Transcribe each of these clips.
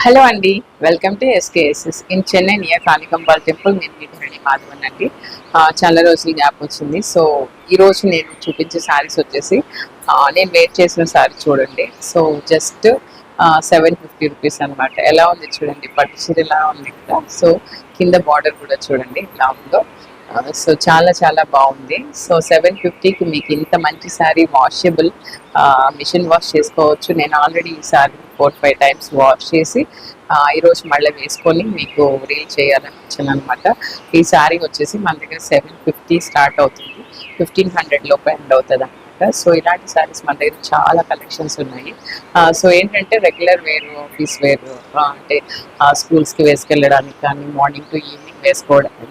Hello అండి, welcome to SKSS in Chennai near Kalikambal temple. నేను మీ ధరణి మాధవన్ అండి. చాలా రోజులు గ్యాప్ వచ్చింది. సో ఈరోజు నేను చూపించే శారీస్ వచ్చేసి నేను వెయిట్ చేసిన శారీ చూడండి. సో జస్ట్ 750 రూపీస్ అనమాట. ఎలా ఉంది చూడండి, పట్టు చీర ఎలా ఉంది కదా. సో కింద బార్డర్ కూడా చూడండి ఎలా ఉందో. సో చాలా చాలా బాగుంది. సో 750కి మీకు ఇంత మంచి శారీ వాషబుల్, మిషన్ వాష్ చేసుకోవచ్చు. నేను ఆల్రెడీ ఈ శారీ 4-5 టైమ్స్ వాష్ చేసి ఈరోజు మళ్ళీ వేసుకొని మీకు రీల్ చేయాలనిపించాను అనమాట. ఈ శారీ వచ్చేసి మన దగ్గర 750 స్టార్ట్ అవుతుంది, 1500 లోపు ఎండ్ అవుతుంది అనమాట. సో ఇలాంటి శారీస్ మన దగ్గర చాలా కలెక్షన్స్ ఉన్నాయి. సో ఏంటంటే రెగ్యులర్ వేర్, ఆఫీస్ వేర్, అంటే స్కూల్స్కి వేసుకెళ్ళడానికి కానీ, మార్నింగ్ టు ఈవినింగ్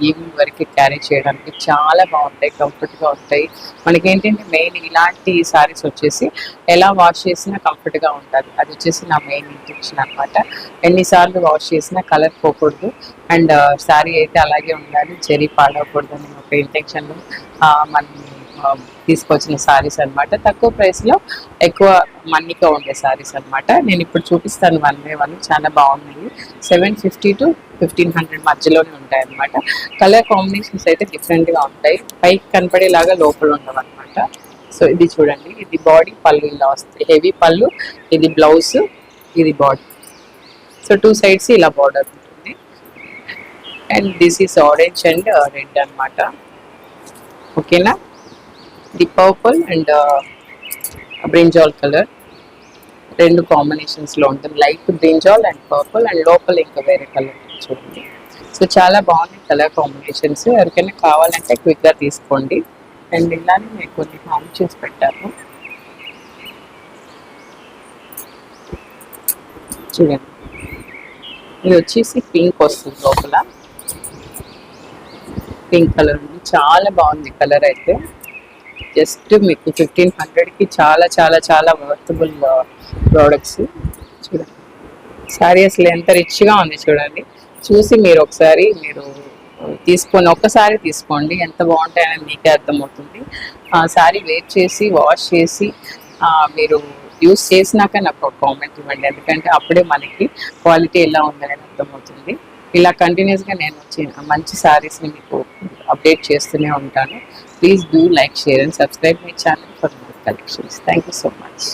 ఈవినింగ్ వరకు క్యారీ చేయడానికి చాలా బాగుంటాయి, కంఫర్ట్గా ఉంటాయి. మనకి ఏంటంటే మెయిన్ ఇలాంటి శారీస్ వచ్చేసి ఎలా వాష్ చేసినా కంఫర్ట్గా ఉంటుంది. అది వచ్చేసి నా మెయిన్ ఇంటెన్షన్ అనమాట. ఎన్నిసార్లు వాష్ చేసినా కలర్ పోకూడదు, అండ్ శారీ అయితే అలాగే ఉండాలి, చెరీ పాడవకూడదు అని ఒక ఇంటెన్షన్లో మనం తీసుకొచ్చిన శారీస్ అనమాట. తక్కువ ప్రైస్లో ఎక్కువ మన్నిగా ఉండే శారీస్ అనమాట. నేను ఇప్పుడు చూపిస్తాను వన్ బై వన్. చాలా బాగున్నాయి. 750 to 1500 మధ్యలోనే ఉంటాయి అనమాట. కలర్ కాంబినేషన్స్ అయితే డిఫరెంట్గా ఉంటాయి, పైకి కనపడేలాగా లోపల ఉండవు అనమాట. సో ఇది చూడండి, ఇది బాడీ, పళ్ళు ఇలా వస్తాయి, హెవీ పళ్ళు. ఇది బ్లౌజ్, ఇది బాడీ. సో 2 sides ఇలా బార్డర్ ఉంటుంది. And this is orange and red అనమాట. ఓకేనా. ఇది పర్పుల్ అండ్ బ్రింజాల్ కలర్, రెండు కాంబినేషన్స్లో ఉంటుంది. Light brinjal and purple, and లోపల ఇంకా వేరే కలర్ చూడండి. సో చాలా బాగుంది కలర్ కాంబినేషన్స్. ఎవరికైనా కావాలంటే క్విక్గా తీసుకోండి. అండ్ ఇలానే నేను కొన్ని హ్యాంగ్ చేసి పెట్టాను చూడండి. ఇది వచ్చేసి పింక్ వస్తుంది, లోపల పింక్ కలర్ ఉంది. చాలా బాగుంది కలర్ అయితే. జస్ట్ మీకు 1500కి చాలా చాలా చాలా వర్తబుల్ ప్రోడక్ట్స్. చూడండి శారీ అసలు ఎంత రిచ్గా ఉంది చూడండి. చూసి మీరు ఒకసారి తీసుకొని ఒక్కసారి తీసుకోండి, ఎంత బాగుంటాయని మీకే అర్థమవుతుంది. శారీ వేర్ చేసి వాష్ చేసి మీరు యూస్ చేసినాక నాకు ఒక కామెంట్ ఇవ్వండి, ఎందుకంటే అప్పుడే మనకి క్వాలిటీ ఎలా ఉందని అర్థమవుతుంది. ఇలా కంటిన్యూస్గా నేను మంచి శారీస్ని మీకు అప్డేట్ చేస్తూనే ఉంటాను. Please do like, share and subscribe my channel for more collections. Thank you so much.